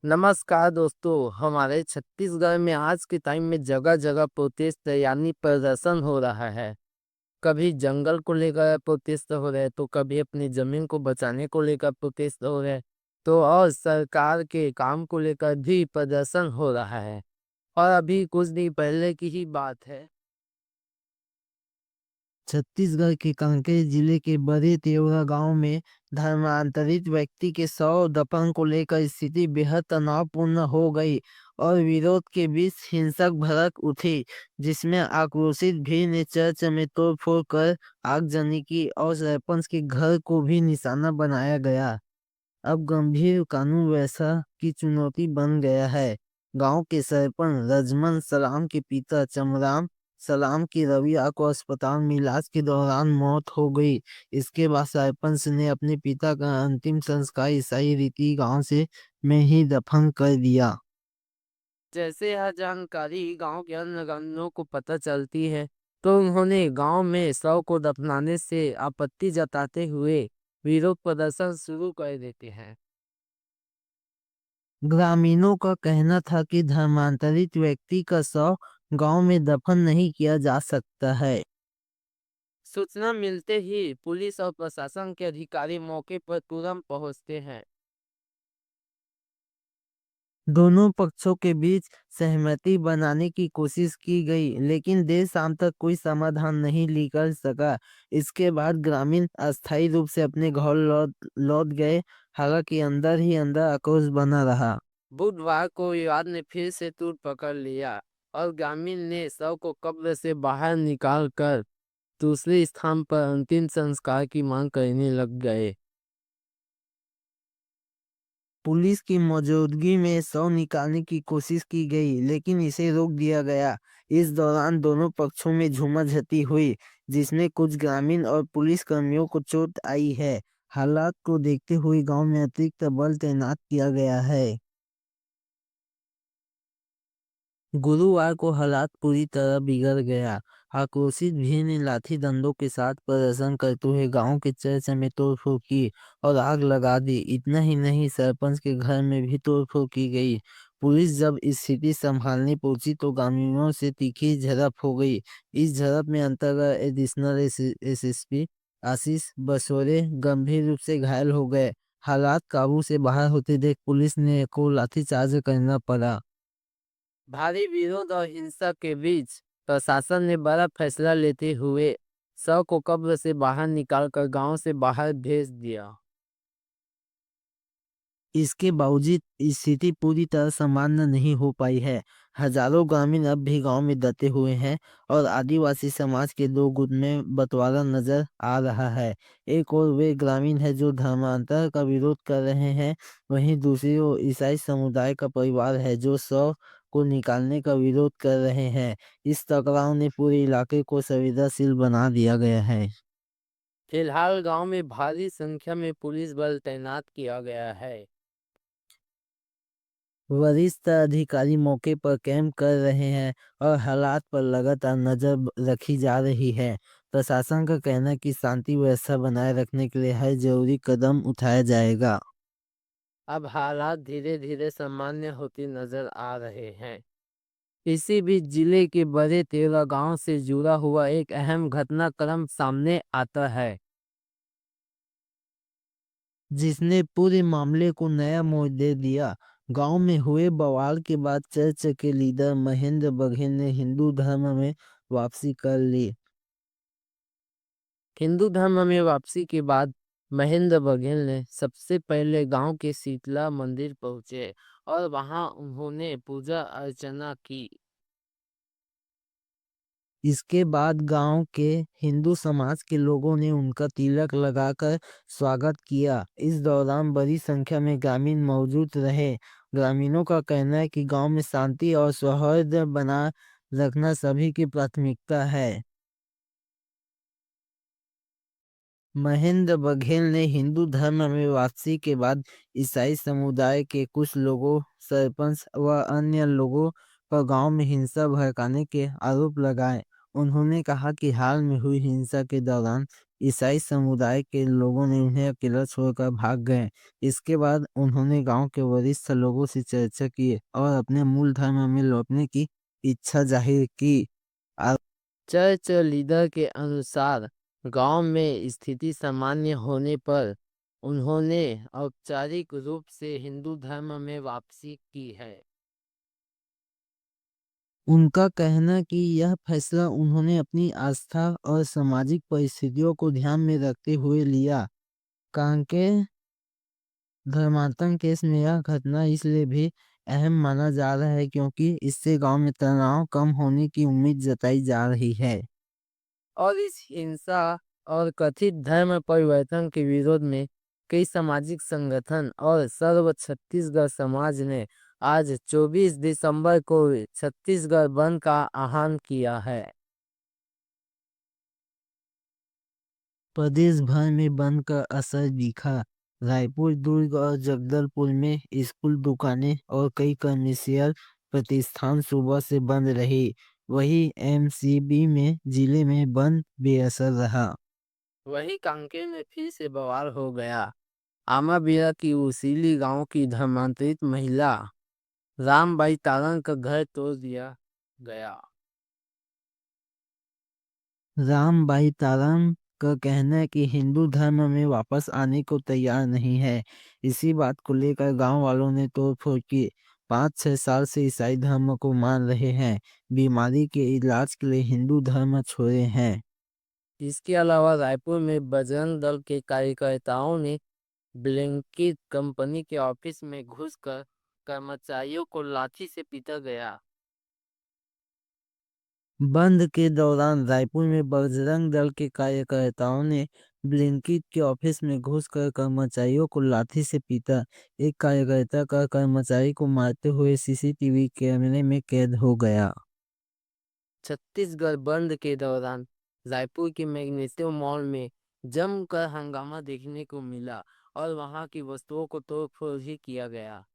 नमस्कार दोस्तों, हमारे छत्तीसगढ़ में आज के टाइम में जगह-जगह प्रोटेस्ट यानी प्रदर्शन हो रहा है। कभी जंगल को लेकर प्रोटेस्ट हो रहे हैं, तो कभी अपनी ज़मीन को बचाने को लेकर प्रोटेस्ट हो रहे हैं, तो और सरकार के काम को लेकर भी प्रदर्शन हो रहा है। और अभी कुछ दिन पहले की ही बात है। छत्तीसगढ़ के कांकेर जिले के बड़े तेवरा गांव में धर्मांतरित व्यक्ति के शव दफन को लेकर स्थिति बेहद तनावपूर्ण हो गई और विरोध के बीच हिंसक भड़क उठी, जिसमें आक्रोशित भीड़ ने चर्च में तोड़फोड़ कर आगजनी की और सरपंच के घर को भी निशाना बनाया गया। अब गंभीर कानून व्यवस्था की चुनौती बन गया है। गांव के सरपंच रजमन सलाम के पिता चमराम सलाम की रविवार को अस्पताल में इलाज के दौरान मौत हो गई। इसके बाद सरपंच ने अपने पिता का अंतिम संस्कार ईसाई रीति गांव से में ही दफन कर दिया। जैसे यह जानकारी गांव के अन्य ग्रामीणों को पता चलती है, तो उन्होंने गांव में शव को दफनाने से आपत्ति जताते हुए विरोध प्रदर्शन शुरू कर देते हैं। ग्रामीणों का कहना था कि धर्मांतरित व्यक्ति का शव गांव में दफन नहीं किया जा सकता है। सूचना मिलते ही पुलिस और प्रशासन के अधिकारी मौके पर तुरंत पहुंचते हैं। दोनों पक्षों के बीच सहमति बनाने की कोशिश की गई, लेकिन देर शाम तक कोई समाधान नहीं निकल सका। इसके बाद ग्रामीण अस्थायी रूप से अपने घर लौट लौट गए, हालांकि अंदर ही अंदर आक्रोश बना रहा। बुधवार को विवाद ने फिर से तूल पकड़ लिया और ग्रामीण ने शव को कब्र से बाहर निकाल कर दूसरे स्थान पर अंतिम संस्कार की मांग करने लग गए। पुलिस की मौजूदगी में शव निकालने की कोशिश की गई, लेकिन इसे रोक दिया गया। इस दौरान दोनों पक्षों में झूमाझूती हुई, जिसमें कुछ ग्रामीण और पुलिस कर्मियों को चोट आई है। हालात को देखते हुए गांव में अतिरिक्त बल तैनात किया गया है। गुरुवार को हालात पूरी तरह बिगड़ गया। आक्रोशित भीड़ ने लाठी डंडों के साथ प्रदर्शन करते हुए गांव के चर्च में तोड़फोड़ की और आग लगा दी। इतना ही नहीं, सरपंच के घर में भी तोड़फोड़ की गई। पुलिस जब स्थिति संभालने पहुंची तो ग्रामीणों से तीखी झड़प हो गई। इस झड़प में अंतर्गत एडिशनल एसएसपी आशीष बसोरे गंभीर रूप से घायल हो गए। हालात काबू से बाहर होते देख पुलिस ने को लाठीचार्ज करना पड़ा। भारी विरोध और हिंसा के बीच प्रशासन ने बड़ा फैसला लेते हुए शव को कब्र से बाहर निकालकर गांव से बाहर भेज दिया। इसके बावजूद स्थिति पूरी तरह सामान्य नहीं हो पाई है। हजारों ग्रामीण अब भी गांव में डटे हुए हैं और आदिवासी समाज के दो गुट में बंटवारा नजर आ रहा है। एक और वे ग्रामीण है जो धर्मांतर का विरोध कर रहे हैं, वहीं दूसरी ओर ईसाई समुदाय का परिवार है जो शव को निकालने का विरोध कर रहे हैं। इस टकराव ने पूरे इलाके को संवेदनशील बना दिया गया है। फिलहाल गांव में भारी संख्या में पुलिस बल तैनात किया गया है। वरिष्ठ अधिकारी मौके पर कैंप कर रहे हैं और हालात पर लगातार नजर रखी जा रही है। प्रशासन का कहना है कि शांति व्यवस्था बनाए रखने के लिए हर जरूरी कदम उठाया जाएगा। अब हालात धीरे धीरे सामान्य होती नजर आ रहे हैं। इसी बीच जिले के बड़े तेरा गांव से जुड़ा हुआ एक अहम घटनाक्रम सामने आता है। जिसने पूरे मामले को नया मोड़ दे दिया। गांव में हुए बवाल के बाद चर्च के लीडर महेंद्र बघेल ने हिंदू धर्म में वापसी कर ली। हिंदू धर्म में वापसी के बाद महेंद्र बघेल ने सबसे पहले गांव के शीतला मंदिर पहुंचे और वहां उन्होंने पूजा अर्चना की। इसके बाद गांव के हिंदू समाज के लोगों ने उनका तिलक लगाकर स्वागत किया। इस दौरान बड़ी संख्या में ग्रामीण मौजूद रहे। ग्रामीणों का कहना है कि गांव में शांति और सौहार्द बना रखना सभी की प्राथमिकता है। महेंद्र बघेल ने हिंदू धर्म में वापसी के बाद ईसाई समुदाय के कुछ लोगों, सरपंच व अन्य लोगों पर गांव में हिंसा भड़काने के आरोप लगाए। उन्होंने कहा कि हाल में हुई हिंसा के दौरान ईसाई समुदाय के लोगों ने उन्हें अकेला छोड़कर भाग गए। इसके बाद उन्होंने गांव के वरिष्ठ लोगों से चर्चा की और अपने मूल धर्म में लौटने की इच्छा जाहिर की। आ- चर्च लीडर के अनुसार गांव में स्थिति सामान्य होने पर उन्होंने औपचारिक रूप से हिंदू धर्म में वापसी की है। उनका कहना कि यह फैसला उन्होंने अपनी आस्था और सामाजिक परिस्थितियों को ध्यान में रखते हुए लिया। कांके धर्मांतरण केस में यह घटना इसलिए भी अहम माना जा रहा है क्योंकि इससे गांव में तनाव कम होने की उम्मीद जताई जा रही है। और इस हिंसा और कथित धर्म परिवर्तन के विरोध में कई सामाजिक संगठन और सर्व छत्तीसगढ़ समाज ने आज 24 दिसंबर को छत्तीसगढ़ बंद का आह्वान किया है। प्रदेश भर में बंद का असर दिखा। रायपुर, दुर्ग और जगदलपुर में स्कूल, दुकानें और कई कमर्शियल प्रतिष्ठान सुबह से बंद रही। वहीं एमसीबी में जिले में बंद बेअसर रहा। वही कांकेर में फिर से बवाल हो गया। आमाबीरा की उसीली गांव की धर्मांतरित महिला रामबाई तारंग का घर तोड़ दिया गया। रामबाई तारम का कहना है कि हिंदू धर्म में वापस आने को तैयार नहीं है। इसी बात को लेकर गांव वालों ने तोड़फोड़ की। 5-6 साल से ईसाई धर्म को मान रहे हैं। बीमारी के इलाज के लिए हिंदू धर्म छोड़े हैं। इसके अलावा रायपुर में बजरंग दल के कार्यकर्ताओं ने ब्लिंकिट कंपनी के ऑफिस में घुसकर कर्मचारियों को लाठी से पीटा गया। बंद के दौरान रायपुर में बजरंग दल के कार्यकर्ताओं ने ब्लिंकिट के ऑफिस में घुसकर कर्मचारियों को लाठी से पीटा। एक कार्यकर्ता का कर्मचारी को मारते हुए सीसीटीवी कैमरे में कैद हो गया। छत्तीसगढ़ बंद के दौरान रायपुर के मैग्नेटिव मॉल में जमकर हंगामा देखने को मिला और वहां की वस्तुओं को तोड़फोड़ भी किया गया।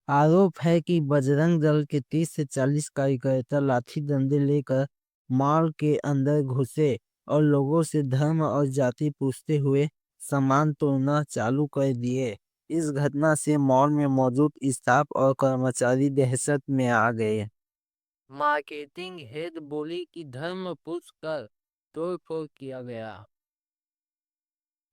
आरोप है कि बजरंग दल के 30 से 40 कार्यकर्ता लाठी डंडे लेकर मॉल के अंदर घुसे और लोगों से धर्म और जाति पूछते हुए सामान तोड़ना चालू कर दिए। इस घटना से मॉल में मौजूद स्टाफ और कर्मचारी दहशत में आ गए। मार्केटिंग हेड बोली कि धर्म पूछकर तोड़फोड़ किया गया।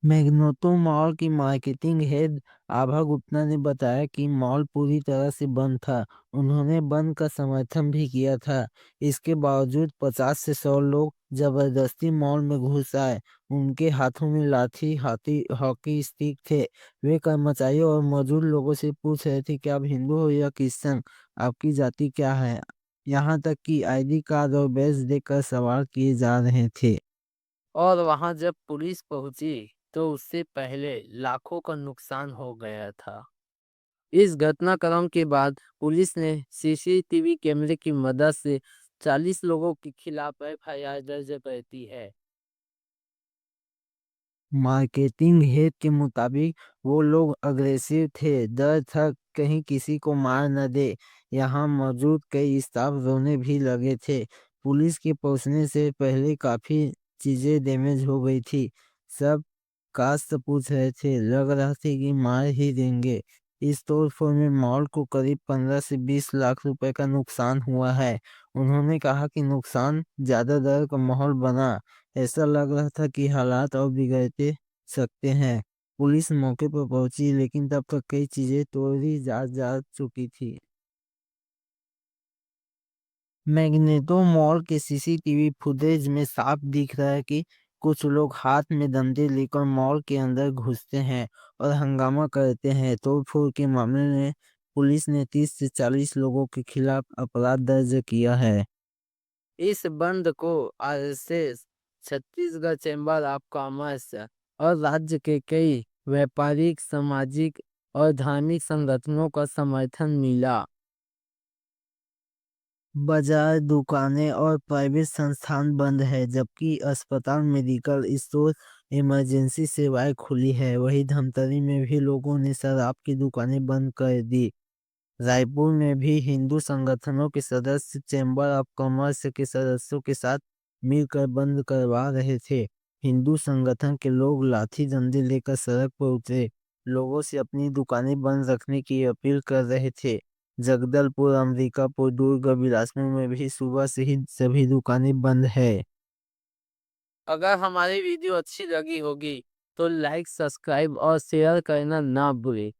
मैग्नेटो मॉल की मार्केटिंग हेड आभा गुप्ता ने बताया कि मॉल पूरी तरह से बंद था। उन्होंने बंद का समर्थन भी किया था। इसके बावजूद 50 से 100 लोग जबरदस्ती मॉल में घुस आए। उनके हाथों में लाठी, हाथी, हॉकी स्टिक थे। वे कर्मचारियों और मौजूद लोगों से पूछ रहे थे कि आप हिंदू हो या क्रिश्चियन, आपकी जाति क्या है। यहाँ तक कि आईडी कार्ड और बैज देकर सवाल किए जा रहे थे। और वहां जब पुलिस पहुंची तो उससे पहले लाखों का नुकसान हो गया था। इस घटनाक्रम के बाद पुलिस ने सीसीटीवी कैमरे की मदद से 40 लोगों के खिलाफ एफआईआर दर्ज करती है। मार्केटिंग हेड के मुताबिक वो लोग अग्रेसिव थे। डर था कहीं किसी को मार न दे। यहाँ मौजूद कई स्टाफ रोने भी लगे थे। पुलिस के पहुंचने से पहले काफी चीजें डैमेज हो गई थी। सब कास्ट पूछ रहे थे, लग रहा था कि मार ही देंगे। इस तोड़फोड़ में मॉल को करीब 15 से 20 लाख रुपए का नुकसान हुआ है। उन्होंने कहा कि नुकसान ज्यादा डर का माहौल बना। ऐसा लग रहा था कि हालात और बिगड़ते सकते हैं। पुलिस मौके पर पहुंची लेकिन तब तक कई चीजें तोड़ी जा चुकी थी। मैग्नेटो मॉल के सीसीटीवी फुटेज में साफ दिख रहा है कि कुछ लोग हाथ में डंडे लेकर मॉल के अंदर घुसते हैं और हंगामा करते हैं। तोड़फोड़ के मामले में पुलिस ने 30 से 40 लोगों के खिलाफ अपराध दर्ज किया है। इस बंद को RSS, Chhattisgarh chamber of commerce और राज्य के कई व्यापारिक, सामाजिक और धार्मिक संगठनों का समर्थन मिला। बाजार, दुकानें और प्राइवेट संस्थान बंद है जबकि अस्पताल, मेडिकल स्टोर, इमरजेंसी सेवाएं खुली है। वहीं धमतरी में भी लोगों ने शराब की दुकानें बंद कर दी। रायपुर में भी हिंदू संगठनों के सदस्य चैम्बर ऑफ कॉमर्स के सदस्यों के साथ मिलकर बंद करवा रहे थे। हिंदू संगठन के लोग लाठी डंडे लेकर सड़क पर उतरे, लोगों से अपनी दुकानें बंद रखने की अपील कर रहे थे। जगदलपुर, अंबिकापुर, दुर्ग, बिलासपुर में भी सुबह से ही सभी दुकानें बंद है। अगर हमारी वीडियो अच्छी लगी होगी तो लाइक, सब्सक्राइब और शेयर करना ना भूलें।